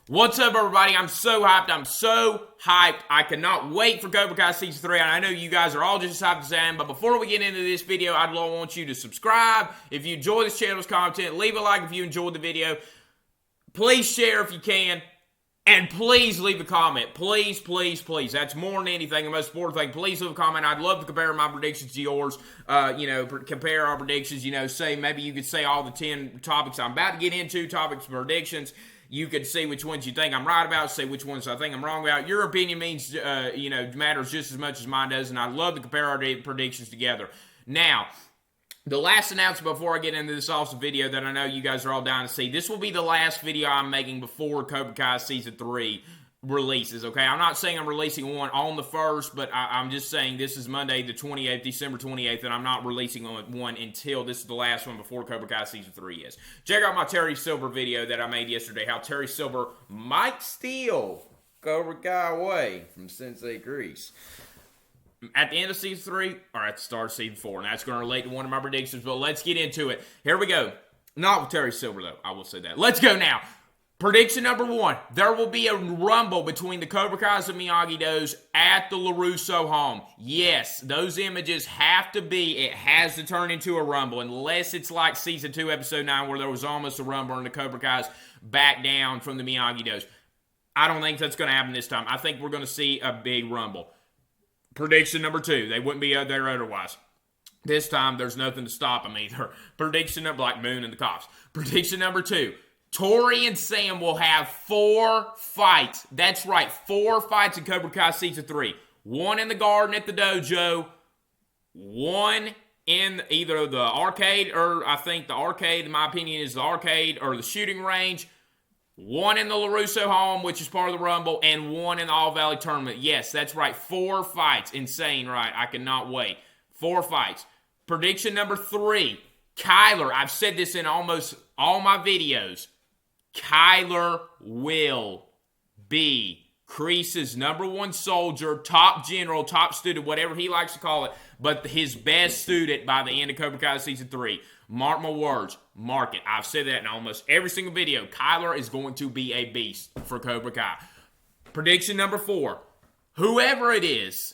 What's up, everybody? I'm so hyped. I cannot wait for Cobra Kai Season 3, and I know you guys are all just as hyped as I am, but before we get into this video, I'd want you to subscribe. If you enjoy this channel's content, leave a like if you enjoyed the video. Please share if you can, and please leave a comment. Please, please, please. That's more than anything, the most important thing. Please leave a comment. I'd love to compare my predictions to yours. Compare our predictions. Say maybe you could say all the 10 topics I'm about to get into, topics, predictions. You could see which ones you think I'm right about, say which ones I think I'm wrong about. Your opinion means, matters just as much as mine does, and I'd love to compare our predictions together. Now, the last announcement before I get into this awesome video that I know you guys are all down to see, this will be the last video I'm making before Cobra Kai Season 3 releases, okay? I'm not saying I'm releasing one on the 1st, but I'm just saying this is Monday the 28th, December 28th, and I'm not releasing one until this is the last one before Cobra Kai Season 3 is. Check out my Terry Silver video that I made yesterday, how Terry Silver might steal Cobra Kai away from Sensei Grease at the end of Season 3 or at the start of Season 4, and that's going to relate to one of my predictions, but let's get into it. Here we go. Not with Terry Silver, though. I will say that. Let's go now. Prediction number 1, there will be a rumble between the Cobra Kais and Miyagi-Dos at the LaRusso home. Yes, those images have to be, it has to turn into a rumble, unless it's like Season 2, Episode 9, where there was almost a rumble and the Cobra Kais back down from the Miyagi-Dos. I don't think that's going to happen this time. I think we're going to see a big rumble. Prediction number 2, they wouldn't be there otherwise. This time, there's nothing to stop them either. Prediction number, like Moon and the Cops. Prediction number 2. Tori and Sam will have 4 fights. That's right, 4 fights in Cobra Kai Season 3. 1 in the garden at the dojo. 1 in either the arcade, or I think the arcade, in my opinion, is the arcade or the shooting range. 1 in the LaRusso home, which is part of the Rumble, and 1 in the All Valley Tournament. Yes, that's right, 4 fights. Insane, right? I cannot wait. 4 fights. Prediction number 3. Kyler, I've said this in almost all my videos. Kyler will be Kreese's #1 soldier, top general, top student, whatever he likes to call it, but his best student by the end of Cobra Kai Season 3. Mark my words. Mark it. I've said that in almost every single video. Kyler is going to be a beast for Cobra Kai. Prediction number 4. Whoever it is,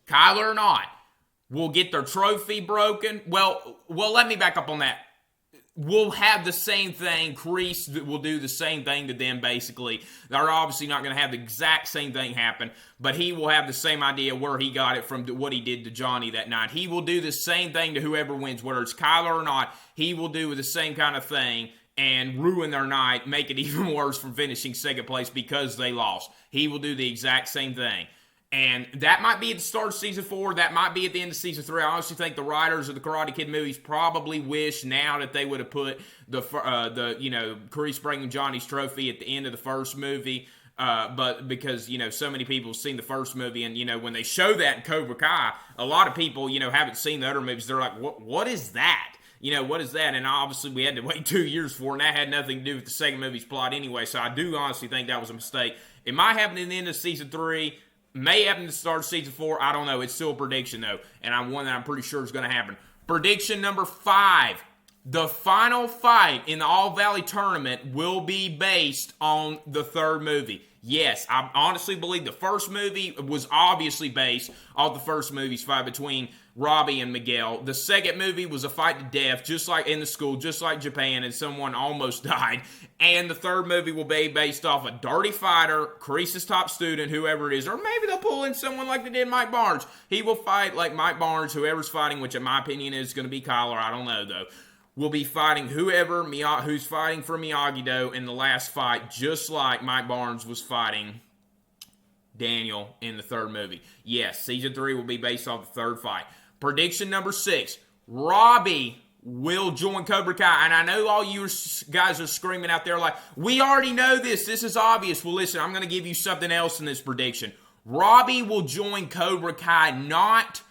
Kyler or not, will get their trophy broken. Well, let me back up on that. We'll have the same thing. Kreese will do the same thing to them, basically. They're obviously not going to have the exact same thing happen, but he will have the same idea where he got it from what he did to Johnny that night. He will do the same thing to whoever wins, whether it's Kyler or not. He will do the same kind of thing and ruin their night, make it even worse from finishing second place because they lost. He will do the exact same thing. And that might be at the start of Season 4. That might be at the end of Season 3. I honestly think the writers of the Karate Kid movies probably wish now that they would have put Kreese bringing Johnny's trophy at the end of the first movie. But because, so many people have seen the first movie, and, when they show that in Cobra Kai, a lot of people, haven't seen the other movies. They're like, what is that? What is that? And obviously we had to wait 2 years for it, and that had nothing to do with the second movie's plot anyway. So I do honestly think that was a mistake. It might happen at the end of Season 3. May happen to start Season 4. I don't know. It's still a prediction, though. And one that I'm pretty sure is going to happen. Prediction number 5. The final fight in the All Valley Tournament will be based on the third movie. Yes, I honestly believe the first movie was obviously based off the first movie's fight between Robbie and Miguel. The second movie was a fight to death, just like in the school, just like Japan, and someone almost died. And the third movie will be based off a dirty fighter, Kreese's top student, whoever it is. Or maybe they'll pull in someone like they did Mike Barnes. He will fight like Mike Barnes, whoever's fighting, which in my opinion is going to be Kyler. I don't know, though. Will be fighting who's fighting for Miyagi-Do in the last fight, just like Mike Barnes was fighting Daniel in the third movie. Yes, Season 3 will be based off the third fight. Prediction number 6. Robbie will join Cobra Kai. And I know all you guys are screaming out there like, we already know this. This is obvious. Well, listen, I'm going to give you something else in this prediction. Robbie will join Cobra Kai not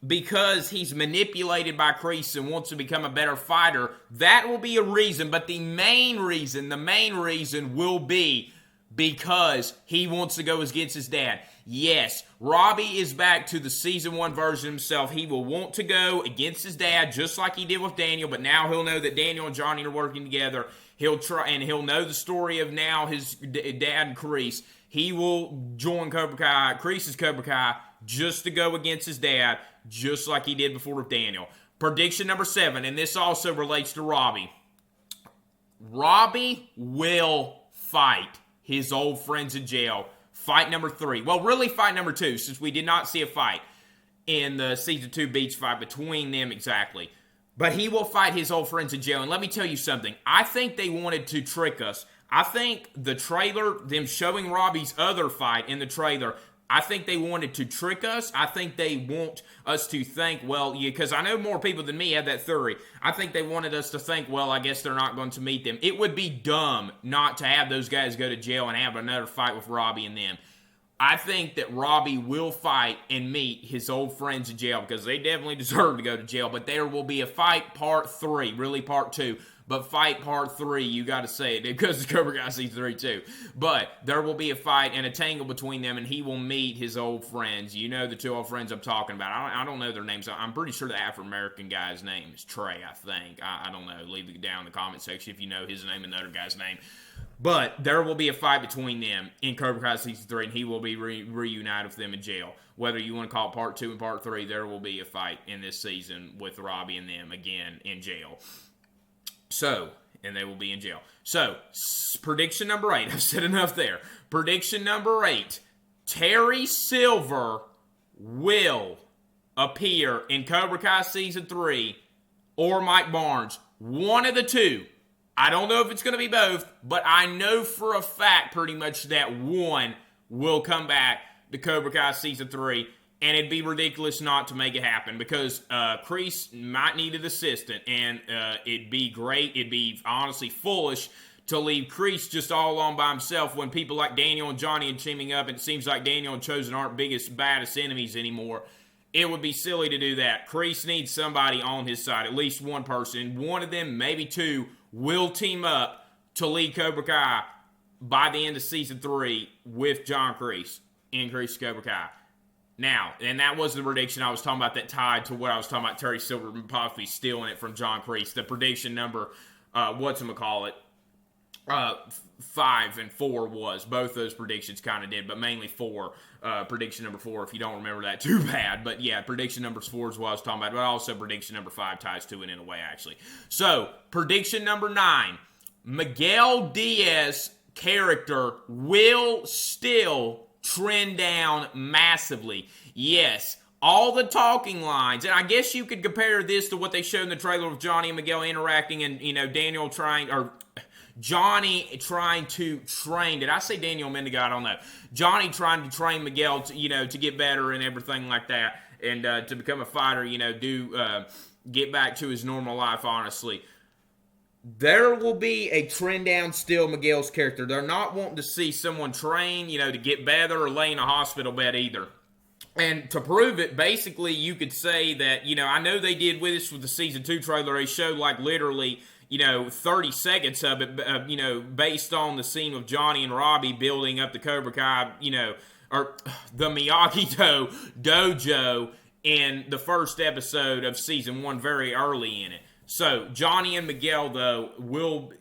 because he's manipulated by Kreese and wants to become a better fighter. That will be a reason, but the main reason will be because he wants to go against his dad. Yes, Robbie is back to the Season 1 version himself. He will want to go against his dad just like he did with Daniel, but now he'll know that Daniel and Johnny are working together. He'll try, and he'll know the story of now his dad, Kreese. He will join Cobra Kai, Kreese's Cobra Kai, just to go against his dad, just like he did before with Daniel. Prediction number 7, and this also relates to Robbie. Robbie will fight his old friends in jail. Fight number 3. Well, really fight number 2, since we did not see a fight in the Season 2 beach fight between them exactly. But he will fight his old friends in jail. And let me tell you something. I think they wanted to trick us. I think the trailer, them showing Robbie's other fight in the trailer, I think they wanted to trick us. I think they want us to think, well, yeah, because I know more people than me have that theory. I think they wanted us to think, well, I guess they're not going to meet them. It would be dumb not to have those guys go to jail and have another fight with Robbie and them. I think that Robbie will fight and meet his old friends in jail because they definitely deserve to go to jail. But there will be a fight part 3, really part 2. But fight part 3, you got to say it because the Cobra Kai Season 3 too. But there will be a fight and a tangle between them, and he will meet his old friends. You know the 2 old friends I'm talking about. I don't know their names. I'm pretty sure the Afro-American guy's name is Trey, I think. I don't know. Leave it down in the comment section if you know his name and the other guy's name. But there will be a fight between them in Cobra Kai Season 3, and he will be reunited with them in jail. Whether you want to call it Part 2 and Part 3, there will be a fight in this season with Robbie and them again in jail. So, and they will be in jail. So, prediction number 8. I've said enough there. Prediction number 8. Terry Silver will appear in Cobra Kai Season 3 or Mike Barnes. One of the 2. I don't know if it's going to be both, but I know for a fact pretty much that one will come back to Cobra Kai Season 3, and it'd be ridiculous not to make it happen because Kreese might need an assistant, and it'd be great. It'd be honestly foolish to leave Kreese just all alone by himself when people like Daniel and Johnny are teaming up, and it seems like Daniel and Chosen aren't biggest, baddest enemies anymore. It would be silly to do that. Kreese needs somebody on his side, at least one person. One of them, maybe 2, will team up to lead Cobra Kai by the end of Season 3 with John Kreese in Kreese Cobra Kai. Now, and that was the prediction I was talking about that tied to what I was talking about Terry Silver possibly stealing it from John Kreese. The prediction number, 5 and 4 was. Both those predictions kind of did, but mainly 4. Prediction number 4, if you don't remember that, too bad. But yeah, prediction number 4 is what I was talking about. But also prediction number 5 ties to it in a way, actually. So, prediction number 9. Miguel Diaz's character will still trend down massively. Yes, all the talking lines, and I guess you could compare this to what they showed in the trailer with Johnny and Miguel interacting and, Johnny trying to train. Did I say Daniel Mendigo? I don't know. Johnny trying to train Miguel to get better and everything like that, and to become a fighter. Get back to his normal life. Honestly, there will be a trend down still Miguel's character. They're not wanting to see someone train, to get better or lay in a hospital bed either. And to prove it, basically, you could say that, I know they did with this with the Season 2 trailer. They showed, literally, 30 seconds of it, based on the scene of Johnny and Robbie building up the Cobra Kai, or the Miyagi-Do dojo in the first episode of Season 1, very early in it. So, Johnny and Miguel, though, will,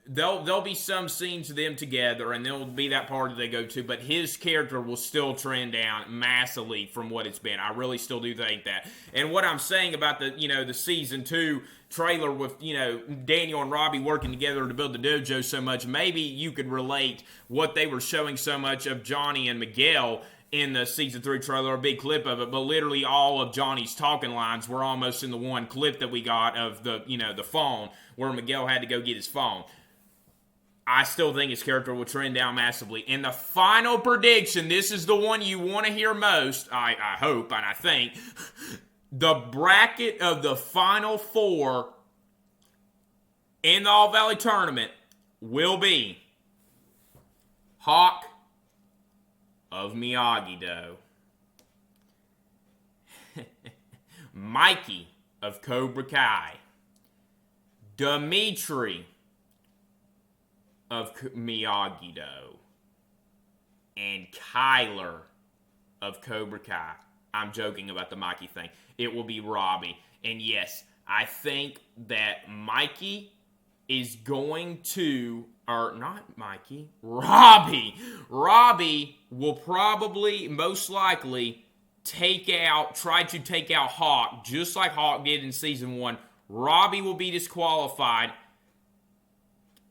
there'll be some scenes of them together, and there'll be that part that they go to, but his character will still trend down massively from what it's been. I really still do think that. And what I'm saying about the Season 2 trailer with, Daniel and Robbie working together to build the dojo so much, maybe you could relate what they were showing so much of Johnny and Miguel in the Season 3 trailer, a big clip of it, but literally all of Johnny's talking lines were almost in the one clip that we got of the phone, where Miguel had to go get his phone. I still think his character will trend down massively. And the final prediction, this is the one you want to hear most, I hope and I think, the bracket of the Final 4 in the All-Valley Tournament will be Hawk of Miyagi-Do, Mikey of Cobra Kai, Dimitri of Miyagi-Do, and Kyler of Cobra Kai. I'm joking about the Mikey thing. It will be Robbie. And yes, I think that Mikey is going to, or not Mikey, Robbie. Robbie will probably, most likely, try to take out Hawk, just like Hawk did in Season 1. Robbie will be disqualified.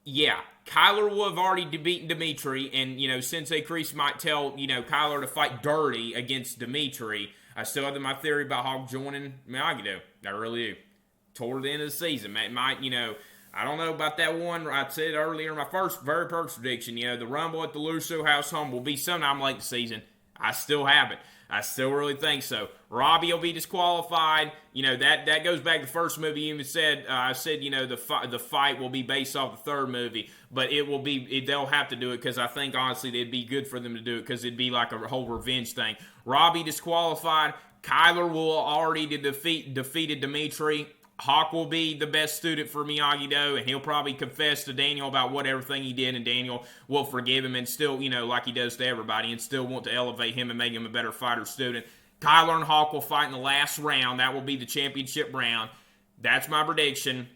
Yeah, Kyler will have already beaten Dimitri, and, Sensei Kreese might tell, Kyler to fight dirty against Dimitri. I still have my theory about Hawk joining Miyagi-Do. I really do. Toward the end of the season. It might, I don't know about that one. I said earlier in my very first prediction, the Rumble at the Lusso House Home will be sometime late the season. I still have it. I still really think so. Robbie will be disqualified. That goes back to the first movie. You even said, the fight will be based off the third movie, but they'll have to do it because I think, honestly, it'd be good for them to do it because it'd be like a whole revenge thing. Robbie disqualified. Kyler will already defeated Dimitri. Hawk will be the best student for Miyagi-Do, and he'll probably confess to Daniel about everything he did, and Daniel will forgive him and still, like he does to everybody, and still want to elevate him and make him a better fighter student. Kyler and Hawk will fight in the last round. That will be the championship round. That's my prediction.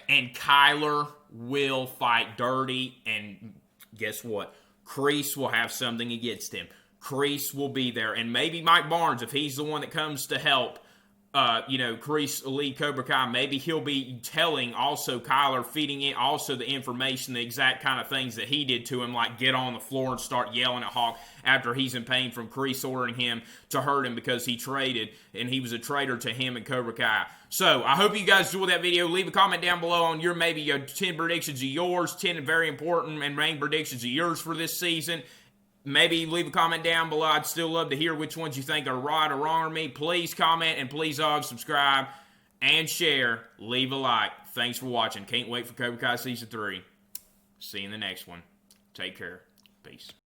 And Kyler will fight dirty, and guess what? Kreese will have something against him. Kreese will be there, and maybe Mike Barnes, if he's the one that comes to help, Kreese lead Cobra Kai, maybe he'll be telling also Kyler, feeding it also the information, the exact kind of things that he did to him, like get on the floor and start yelling at Hawk after he's in pain from Kreese ordering him to hurt him because he traded, and he was a traitor to him and Cobra Kai. So, I hope you guys enjoyed that video. Leave a comment down below on your 10 predictions of yours, 10 very important and main predictions of yours for this season. Maybe leave a comment down below. I'd still love to hear which ones you think are right or wrong with me. Please comment, and please subscribe and share. Leave a like. Thanks for watching. Can't wait for Cobra Kai Season 3. See you in the next one. Take care. Peace.